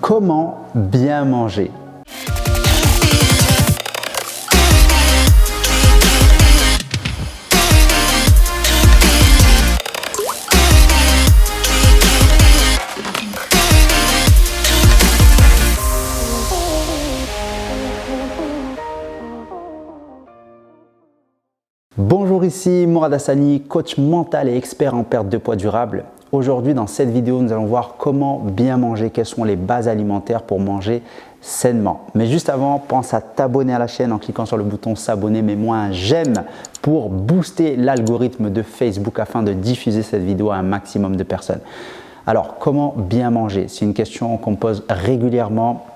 Comment bien manger? Bonjour, ici Mourad Hassani, coach mental et expert en perte de poids durable. Aujourd'hui, dans cette vidéo, nous allons voir comment bien manger, quelles sont les bases alimentaires pour manger sainement. Mais juste avant, pense à t'abonner à la chaîne en cliquant sur le bouton s'abonner, mets-moi un j'aime pour booster l'algorithme de Facebook afin de diffuser cette vidéo à un maximum de personnes. Alors, comment bien manger? C'est une question qu'on me pose régulièrement.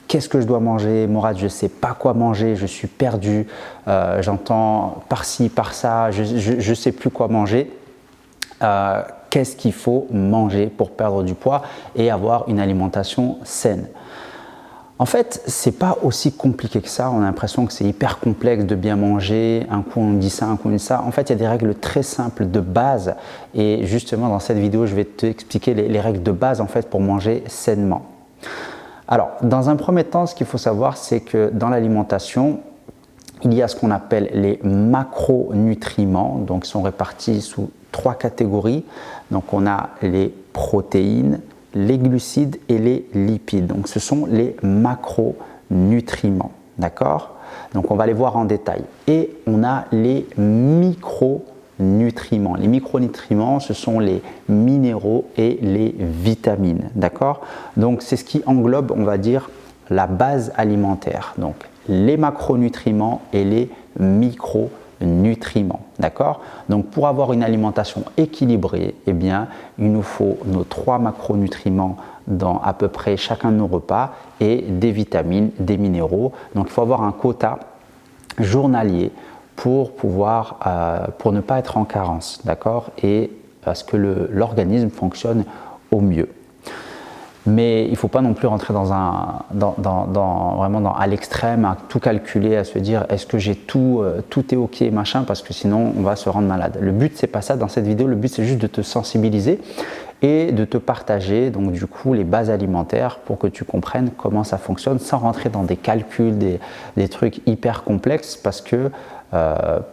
Qu'est-ce que je dois manger? Mourad, je ne sais pas quoi manger, je suis perdu, j'entends par-ci, par-ça, je ne sais plus quoi manger. Qu'est-ce qu'il faut manger pour perdre du poids et avoir une alimentation saine? En fait, ce n'est pas aussi compliqué que ça. On a l'impression que c'est hyper complexe de bien manger. Un coup on dit ça, un coup on dit ça. En fait, il y a des règles très simples de base. Et justement, dans cette vidéo, je vais t'expliquer les règles de base en fait, pour manger sainement. Alors, dans un premier temps, ce qu'il faut savoir, c'est que dans l'alimentation, il y a ce qu'on appelle les macronutriments, donc ils sont répartis sous 3 catégories. Donc, on a les protéines, les glucides et les lipides. Donc, ce sont les macronutriments, d'accord? Donc, on va les voir en détail. Et on a les micronutriments. Les micronutriments, ce sont les minéraux et les vitamines, d'accord? Donc, c'est ce qui englobe, on va dire, la base alimentaire. Donc, les macronutriments et les micronutriments, d'accord? Donc, pour avoir une alimentation équilibrée, eh bien, il nous faut nos 3 macronutriments dans à peu près chacun de nos repas et des vitamines, des minéraux. Donc, il faut avoir un quota journalier pour ne pas être en carence, d'accord? Et à ce que l'organisme fonctionne au mieux. Mais il ne faut pas non plus rentrer à l'extrême, à tout calculer, à se dire est-ce que j'ai tout est ok, machin, parce que sinon on va se rendre malade. Le but, c'est pas ça dans cette vidéo, le but c'est juste de te sensibiliser et de te partager donc du coup les bases alimentaires pour que tu comprennes comment ça fonctionne sans rentrer dans des calculs, des trucs hyper complexes, parce que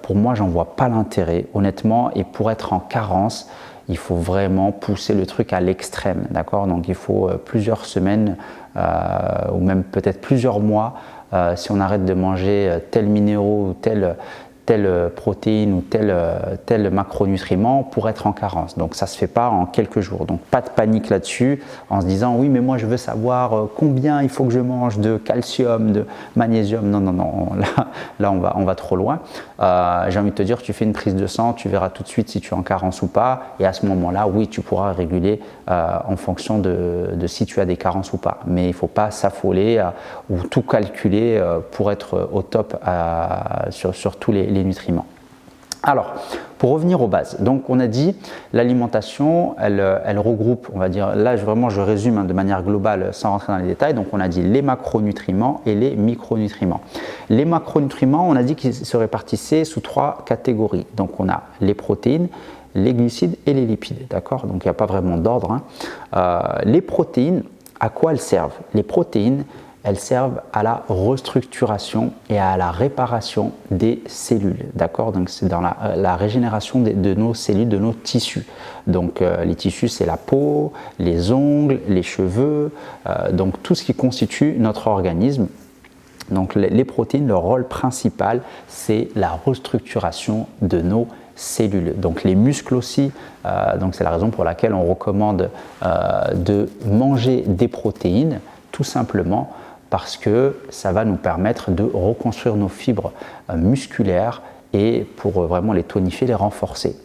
pour moi, j'en vois pas l'intérêt, honnêtement, et pour être en carence, il faut vraiment pousser le truc à l'extrême, d'accord? Donc, il faut plusieurs semaines ou même peut-être plusieurs mois si on arrête de manger tel minéraux ou telle protéine ou tel macronutriment pour être en carence. Donc, ça ne se fait pas en quelques jours. Donc, pas de panique là-dessus en se disant « oui, mais moi, je veux savoir combien il faut que je mange de calcium, de magnésium. » Non, non, non, là on va trop loin. J'ai envie de te dire, tu fais une prise de sang, tu verras tout de suite si tu es en carence ou pas. Et à ce moment-là, oui, tu pourras réguler en fonction de si tu as des carences ou pas. Mais il ne faut pas s'affoler ou tout calculer pour être au top sur tous les nutriments. Alors, pour revenir aux bases, donc on a dit l'alimentation, elle regroupe, on va dire, là vraiment je résume de manière globale sans rentrer dans les détails, donc on a dit les macronutriments et les micronutriments. Les macronutriments, on a dit qu'ils se répartissaient sous 3 catégories, donc on a les protéines, les glucides et les lipides, d'accord? Donc il n'y a pas vraiment d'ordre. Les protéines, à quoi elles servent? Les protéines, elles servent à la restructuration et à la réparation des cellules, d'accord? Donc c'est dans la régénération de nos cellules, de nos tissus. Donc les tissus, c'est la peau, les ongles, les cheveux, donc tout ce qui constitue notre organisme. Donc les protéines, leur rôle principal, c'est la restructuration de nos cellules. Donc les muscles aussi, donc c'est la raison pour laquelle on recommande de manger des protéines, tout simplement parce que ça va nous permettre de reconstruire nos fibres musculaires et pour vraiment les tonifier, les renforcer.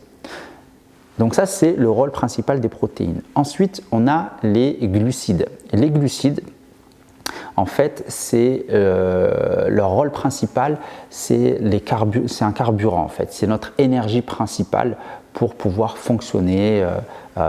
Donc ça, c'est le rôle principal des protéines. Ensuite, on a les glucides. Les glucides, en fait, leur rôle principal, c'est un carburant en fait. C'est notre énergie principale pour pouvoir fonctionner,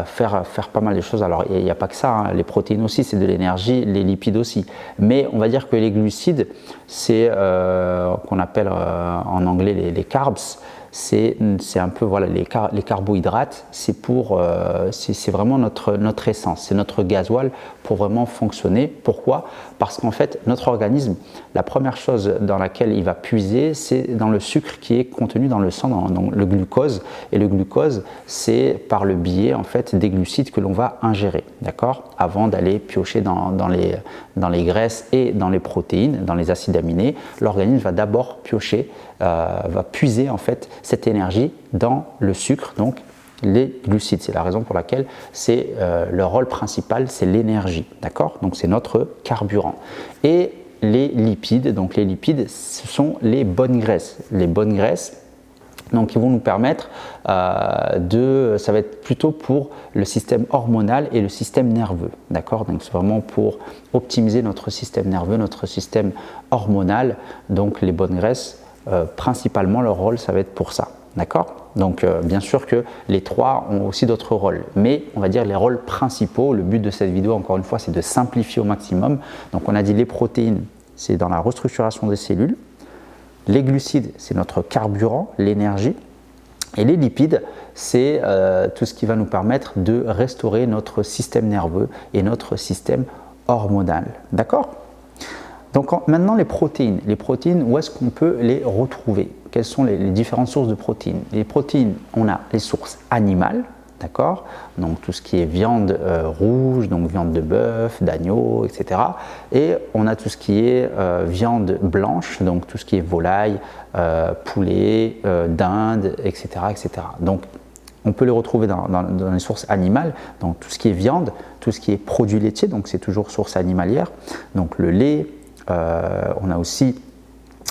faire pas mal de choses. Alors, il n'y a pas que ça, hein. Les protéines aussi, c'est de l'énergie, les lipides aussi. Mais on va dire que les glucides, c'est qu'on appelle en anglais les carbs, c'est un peu voilà, les carbohydrates, c'est vraiment notre essence, c'est notre gasoil pour vraiment fonctionner. Pourquoi? Parce qu'en fait, notre organisme, la première chose dans laquelle il va puiser, c'est dans le sucre qui est contenu dans le sang, dans le glucose. Et le glucose, c'est par le biais en fait des glucides que l'on va ingérer, d'accord? Avant d'aller piocher dans les graisses et dans les protéines, dans les acides aminés, l'organisme va d'abord piocher, va puiser en fait cette énergie dans le sucre, donc les glucides. C'est la raison pour laquelle c'est le rôle principal, c'est l'énergie, d'accord? Donc c'est notre carburant. Et les lipides, donc les lipides, ce sont les bonnes graisses. Les bonnes graisses, donc ils vont nous permettre ça va être plutôt pour le système hormonal et le système nerveux, d'accord? Donc c'est vraiment pour optimiser notre système nerveux, notre système hormonal. Donc les bonnes graisses, principalement leur rôle, ça va être pour ça, d'accord? Donc bien sûr que les trois ont aussi d'autres rôles, mais on va dire les rôles principaux. Le but de cette vidéo, encore une fois, c'est de simplifier au maximum. Donc on a dit les protéines, c'est dans la restructuration des cellules. Les glucides, c'est notre carburant, l'énergie. Et les lipides, c'est tout ce qui va nous permettre de restaurer notre système nerveux et notre système hormonal. D'accord? Donc maintenant les protéines, où est-ce qu'on peut les retrouver? Quelles sont les différentes sources de protéines? Les protéines, on a les sources animales, d'accord? Donc tout ce qui est viande rouge, donc viande de bœuf, d'agneau, etc. Et on a tout ce qui est viande blanche, donc tout ce qui est volaille, poulet, dinde, etc., etc. Donc on peut les retrouver dans les sources animales, donc tout ce qui est viande, tout ce qui est produits laitiers, donc c'est toujours source animalière, donc le lait. On a aussi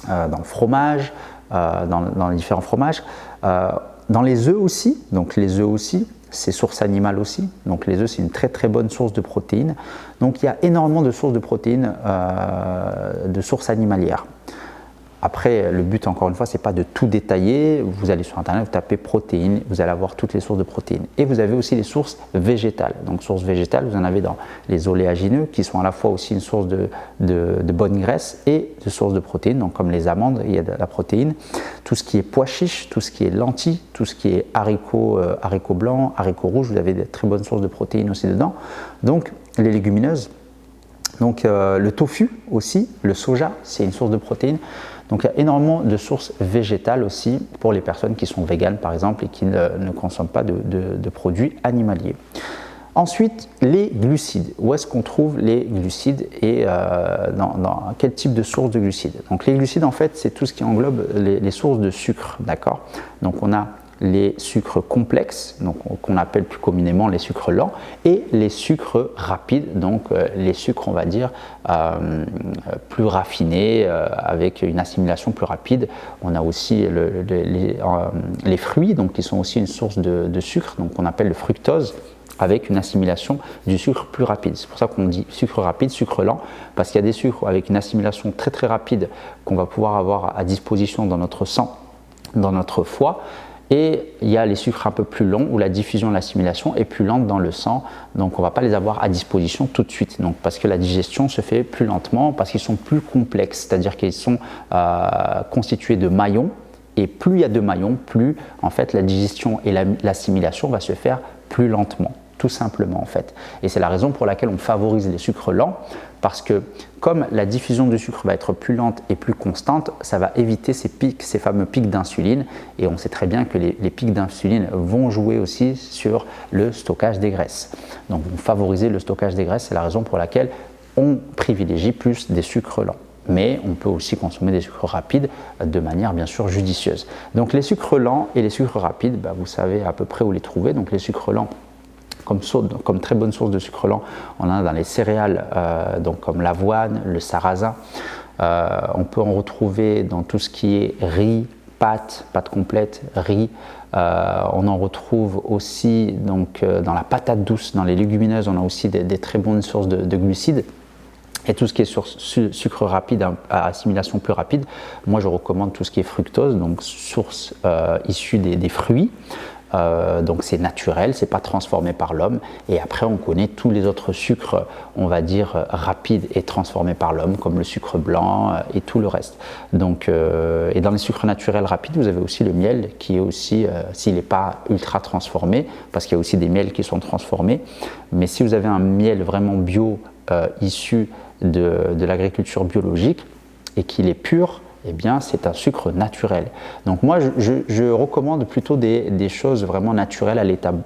dans le fromage, dans les différents fromages, dans les œufs aussi, donc les œufs aussi, c'est source animale aussi, donc les œufs c'est une très très bonne source de protéines. Donc il y a énormément de sources de protéines de sources animalières. Après, le but, encore une fois, c'est pas de tout détailler. Vous allez sur Internet, vous tapez protéines, vous allez avoir toutes les sources de protéines. Et vous avez aussi les sources végétales. Donc, sources végétales, vous en avez dans les oléagineux, qui sont à la fois aussi une source de bonne graisse et de source de protéines. Donc, comme les amandes, il y a de la protéine. Tout ce qui est pois chiches, tout ce qui est lentilles, tout ce qui est haricots blancs, haricots rouges, vous avez des très bonnes sources de protéines aussi dedans. Donc, les légumineuses. Donc, le tofu aussi, le soja, c'est une source de protéines. Donc il y a énormément de sources végétales aussi pour les personnes qui sont véganes par exemple et qui ne consomment pas de produits animaliers. Ensuite, les glucides. Où est-ce qu'on trouve les glucides et dans quel type de source de glucides? Donc les glucides en fait c'est tout ce qui englobe les sources de sucre, d'accord? Donc on a les sucres complexes, donc qu'on appelle plus communément les sucres lents, et les sucres rapides, donc les sucres on va dire plus raffinés, avec une assimilation plus rapide. On a aussi les fruits, donc qui sont aussi une source de sucre, donc on appelle le fructose, avec une assimilation du sucre plus rapide. C'est pour ça qu'on dit sucre rapide, sucre lent, parce qu'il y a des sucres avec une assimilation très très rapide qu'on va pouvoir avoir à disposition dans notre sang, dans notre foie. Et il y a les sucres un peu plus longs où la diffusion et l'assimilation est plus lente dans le sang, donc on ne va pas les avoir à disposition tout de suite, donc parce que la digestion se fait plus lentement, parce qu'ils sont plus complexes, c'est-à-dire qu'ils sont constitués de maillons, et plus il y a de maillons, plus en fait la digestion et l'assimilation va se faire plus lentement, tout simplement en fait. Et c'est la raison pour laquelle on favorise les sucres lents, parce que comme la diffusion du sucre va être plus lente et plus constante, ça va éviter ces pics, ces fameux pics d'insuline. Et on sait très bien que les pics d'insuline vont jouer aussi sur le stockage des graisses. Donc vont favoriser le stockage des graisses, c'est la raison pour laquelle on privilégie plus des sucres lents. Mais on peut aussi consommer des sucres rapides de manière bien sûr judicieuse. Donc les sucres lents et les sucres rapides, vous savez à peu près où les trouver. Donc les sucres lents, comme très bonne source de sucre lent, on en a dans les céréales, donc comme l'avoine, le sarrasin. On peut en retrouver dans tout ce qui est riz, pâte complète, riz. On en retrouve aussi donc, dans la patate douce, dans les légumineuses, on a aussi des très bonnes sources de glucides. Et tout ce qui est sucre rapide, à assimilation plus rapide, moi je recommande tout ce qui est fructose, donc source issue des fruits. donc c'est naturel, c'est pas transformé par l'homme. Et après on connaît tous les autres sucres, on va dire rapides et transformés par l'homme, comme le sucre blanc et tout le reste. Donc, et dans les sucres naturels rapides, vous avez aussi le miel qui est aussi, s'il n'est pas ultra transformé, parce qu'il y a aussi des miels qui sont transformés, mais si vous avez un miel vraiment bio issu de l'agriculture biologique et qu'il est pur, eh bien c'est un sucre naturel. Donc moi je recommande plutôt des choses vraiment naturelles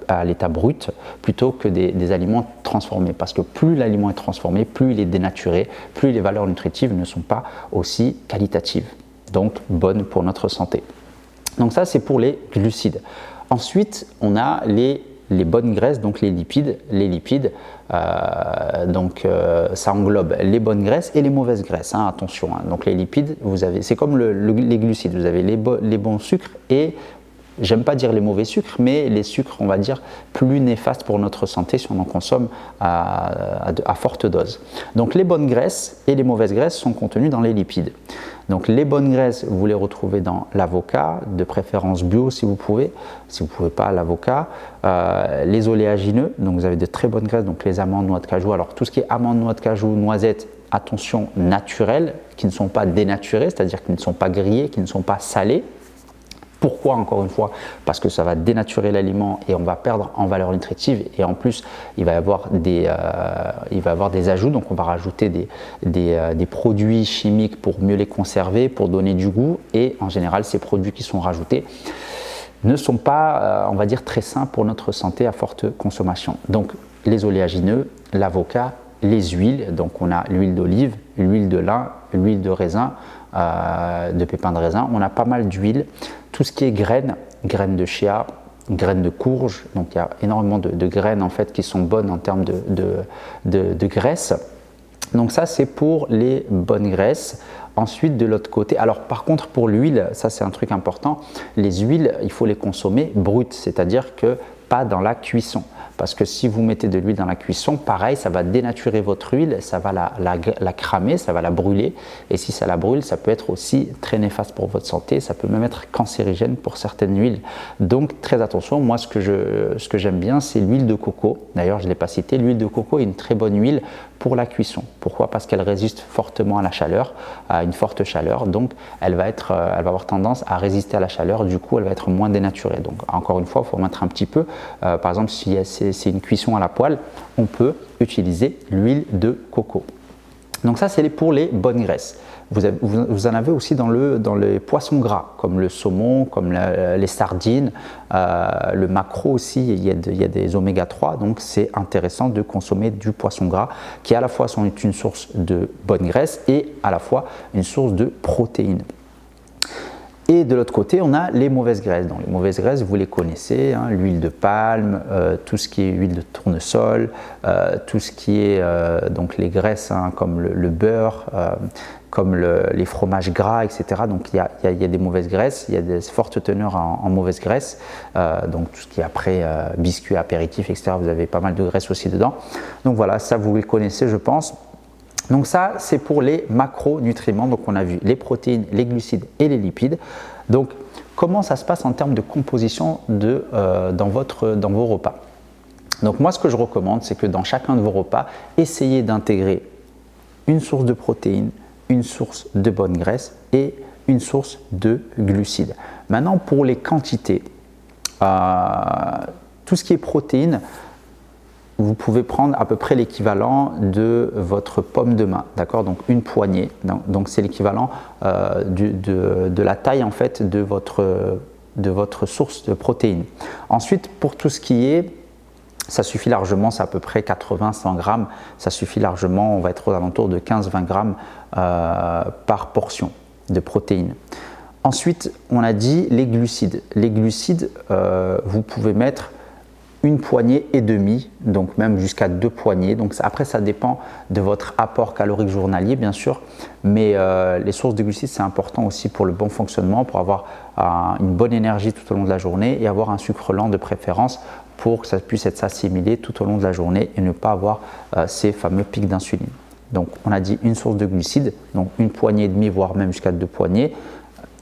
à l'état brut plutôt que des aliments transformés, parce que plus l'aliment est transformé, plus il est dénaturé, plus les valeurs nutritives ne sont pas aussi qualitatives, donc bonnes pour notre santé. Donc ça c'est pour les glucides. Ensuite on a les bonnes graisses, donc les lipides. Les lipides, ça englobe les bonnes graisses et les mauvaises graisses, hein, attention. Hein. Donc les lipides, c'est comme les glucides, vous avez les bons sucres et, j'aime pas dire les mauvais sucres, mais les sucres, on va dire, plus néfastes pour notre santé si on en consomme à forte dose. Donc les bonnes graisses et les mauvaises graisses sont contenues dans les lipides. Donc les bonnes graisses, vous les retrouvez dans l'avocat, de préférence bio si vous pouvez pas l'avocat. Les oléagineux, donc vous avez de très bonnes graisses, donc les amandes, noix de cajou. Alors tout ce qui est amandes, noix de cajou, noisettes, attention, naturelles, qui ne sont pas dénaturées, c'est-à-dire qui ne sont pas grillées, qui ne sont pas salées. Pourquoi, encore une fois? Parce que ça va dénaturer l'aliment et on va perdre en valeur nutritive, et en plus il va y avoir des ajouts, donc on va rajouter des produits chimiques pour mieux les conserver, pour donner du goût, et en général ces produits qui sont rajoutés ne sont pas, on va dire, très sains pour notre santé à forte consommation. Donc les oléagineux, l'avocat, les huiles, donc on a l'huile d'olive, l'huile de lin, l'huile de raisin, de pépins de raisin, on a pas mal d'huiles. Tout ce qui est graines de chia, graines de courge, donc il y a énormément de graines en fait qui sont bonnes en termes de graisse. Donc ça c'est pour les bonnes graisses. Ensuite de l'autre côté, alors par contre pour l'huile, ça c'est un truc important, les huiles il faut les consommer brutes, c'est-à-dire que pas dans la cuisson. Parce que si vous mettez de l'huile dans la cuisson, pareil, ça va dénaturer votre huile, ça va la cramer, ça va la brûler. Et si ça la brûle, ça peut être aussi très néfaste pour votre santé, ça peut même être cancérigène pour certaines huiles. Donc très attention, moi ce que j'aime bien, c'est l'huile de coco. D'ailleurs, je ne l'ai pas cité, l'huile de coco est une très bonne huile pour la cuisson. Pourquoi? Parce qu'elle résiste fortement à la chaleur, à une forte chaleur. Donc elle va avoir tendance à résister à la chaleur, du coup elle va être moins dénaturée. Donc encore une fois, il faut mettre un petit peu, par exemple si c'est une cuisson à la poêle, on peut utiliser l'huile de coco. Donc ça c'est pour les bonnes graisses. Vous en avez aussi dans les poissons gras, comme le saumon, comme les sardines, le maquereau aussi, il y a des oméga 3, donc c'est intéressant de consommer du poisson gras qui à la fois sont une source de bonne graisse et à la fois une source de protéines. Et de l'autre côté, on a les mauvaises graisses. Donc, les mauvaises graisses, vous les connaissez, hein, l'huile de palme, tout ce qui est huile de tournesol, tout ce qui est donc les graisses, hein, comme le beurre, comme les fromages gras, etc. Donc il y a des mauvaises graisses, il y a des fortes teneurs en mauvaises graisses. Donc tout ce qui est après biscuits, apéritifs, etc. Vous avez pas mal de graisses aussi dedans. Donc voilà, ça vous les connaissez, je pense. Donc ça, c'est pour les macronutriments. Donc on a vu les protéines, les glucides et les lipides. Donc comment ça se passe en termes de composition dans vos repas? Donc moi, ce que je recommande, c'est que dans chacun de vos repas, essayez d'intégrer une source de protéines, une source de bonne graisse et une source de glucides. Maintenant, pour les quantités, tout ce qui est protéines, vous pouvez prendre à peu près l'équivalent de votre paume de main, d'accord? Donc une poignée, donc c'est l'équivalent de la taille en fait de votre source de protéines. Ensuite, pour tout ce qui est, ça suffit largement, c'est à peu près 80-100 grammes, ça suffit largement, on va être aux alentours de 15-20 grammes par portion de protéines. Ensuite, on a dit les glucides. Les glucides, vous pouvez mettre une poignée et demie, donc même jusqu'à 2 poignées. Donc après, ça dépend de votre apport calorique journalier, bien sûr, mais les sources de glucides, c'est important aussi pour le bon fonctionnement, pour avoir une bonne énergie tout au long de la journée et avoir un sucre lent de préférence pour que ça puisse être assimilé tout au long de la journée et ne pas avoir ces fameux pics d'insuline. Donc on a dit une source de glucides, donc une poignée et demie, voire même jusqu'à 2 poignées.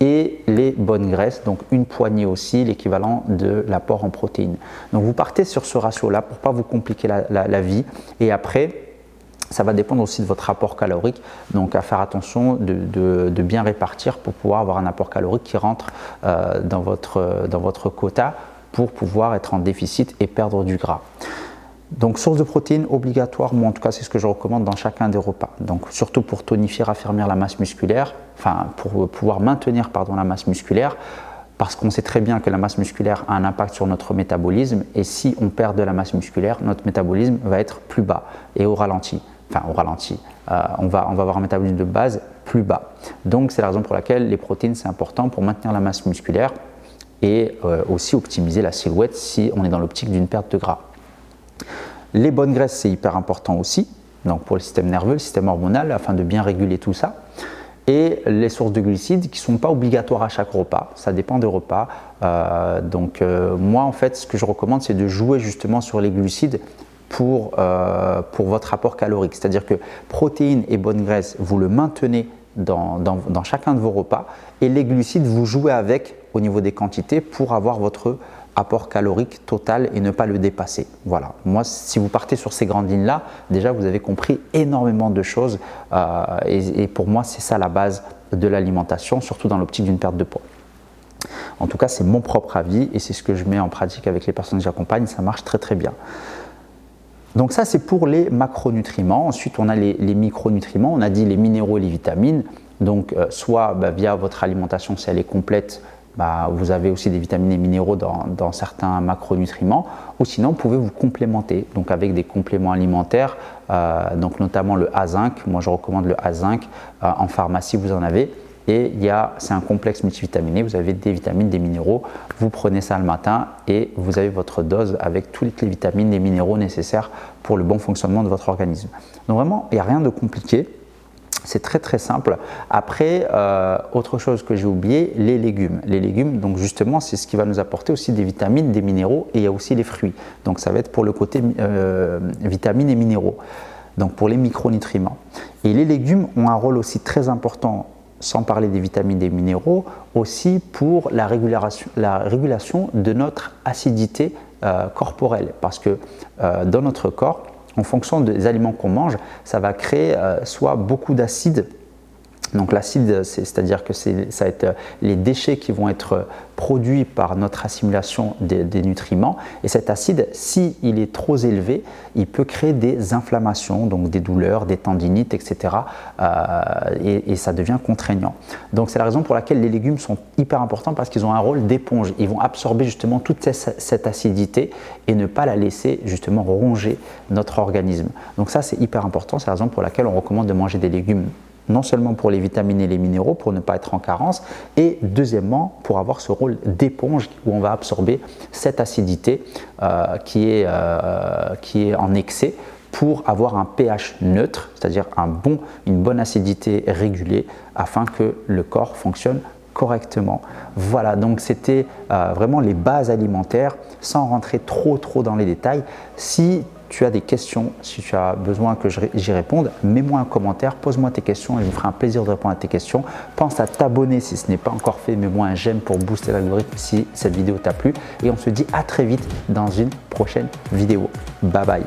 et les bonnes graisses, donc une poignée aussi, l'équivalent de l'apport en protéines. Donc vous partez sur ce ratio-là pour ne pas vous compliquer la vie, et après, ça va dépendre aussi de votre rapport calorique, donc à faire attention de bien répartir pour pouvoir avoir un apport calorique qui rentre dans votre quota pour pouvoir être en déficit et perdre du gras. Donc source de protéines obligatoire, moi en tout cas c'est ce que je recommande dans chacun des repas. Donc surtout pour tonifier, raffermir la masse musculaire, enfin pour pouvoir maintenir la masse musculaire, parce qu'on sait très bien que la masse musculaire a un impact sur notre métabolisme, et si on perd de la masse musculaire, notre métabolisme va être plus bas et au ralenti. On va avoir un métabolisme de base plus bas. Donc c'est la raison pour laquelle les protéines c'est important pour maintenir la masse musculaire et aussi optimiser la silhouette si on est dans l'optique d'une perte de gras. Les bonnes graisses c'est hyper important aussi, donc pour le système nerveux, le système hormonal, afin de bien réguler tout ça. Et les sources de glucides qui ne sont pas obligatoires à chaque repas, ça dépend des repas. Moi en fait ce que je recommande c'est de jouer justement sur les glucides pour votre apport calorique, c'est-à-dire que protéines et bonnes graisses, vous le maintenez dans chacun de vos repas, et les glucides, vous jouez avec au niveau des quantités pour avoir votre apport calorique total et ne pas le dépasser. Voilà, moi si vous partez sur ces grandes lignes-là, déjà vous avez compris énormément de choses et pour moi c'est ça la base de l'alimentation, surtout dans l'optique d'une perte de poids. En tout cas c'est mon propre avis et c'est ce que je mets en pratique avec les personnes que j'accompagne, ça marche très très bien. Donc ça c'est pour les macronutriments. Ensuite on a les micronutriments, on a dit les minéraux et les vitamines. Donc soit via votre alimentation si elle est complète, vous avez aussi des vitamines et minéraux dans certains macronutriments, ou sinon vous pouvez vous complémenter donc avec des compléments alimentaires, donc notamment le A-Zinc. Moi je recommande le A-Zinc, en pharmacie vous en avez. Et c'est un complexe multivitaminé, vous avez des vitamines, des minéraux, vous prenez ça le matin et vous avez votre dose avec toutes les vitamines et minéraux nécessaires pour le bon fonctionnement de votre organisme. Donc vraiment, il n'y a rien de compliqué, c'est très très simple. Après, autre chose que j'ai oublié, les légumes. Les légumes, donc justement, c'est ce qui va nous apporter aussi des vitamines, des minéraux, et il y a aussi les fruits. Donc ça va être pour le côté vitamines et minéraux, donc pour les micronutriments. Et les légumes ont un rôle aussi très important, sans parler des vitamines et des minéraux, aussi pour la régulation de notre acidité corporelle. Parce que dans notre corps, en fonction des aliments qu'on mange, ça va créer soit beaucoup d'acide. Donc l'acide, c'est-à-dire que ça va être les déchets qui vont être produits par notre assimilation des nutriments. Et cet acide, s'il est trop élevé, il peut créer des inflammations, donc des douleurs, des tendinites, etc. Et ça devient contraignant. Donc c'est la raison pour laquelle les légumes sont hyper importants, parce qu'ils ont un rôle d'éponge. Ils vont absorber justement toute cette acidité et ne pas la laisser justement ronger notre organisme. Donc ça c'est hyper important, c'est la raison pour laquelle on recommande de manger des légumes, non seulement pour les vitamines et les minéraux, pour ne pas être en carence, et deuxièmement, pour avoir ce rôle d'éponge où on va absorber cette acidité qui est en excès, pour avoir un pH neutre, c'est-à-dire une bonne acidité régulée, afin que le corps fonctionne correctement. Voilà, donc c'était vraiment les bases alimentaires, sans rentrer trop dans les détails. Si tu as des questions, si tu as besoin que j'y réponde, mets-moi un commentaire, pose-moi tes questions et je me ferai un plaisir de répondre à tes questions. Pense à t'abonner si ce n'est pas encore fait, mets-moi un j'aime pour booster l'algorithme si cette vidéo t'a plu. Et on se dit à très vite dans une prochaine vidéo. Bye bye.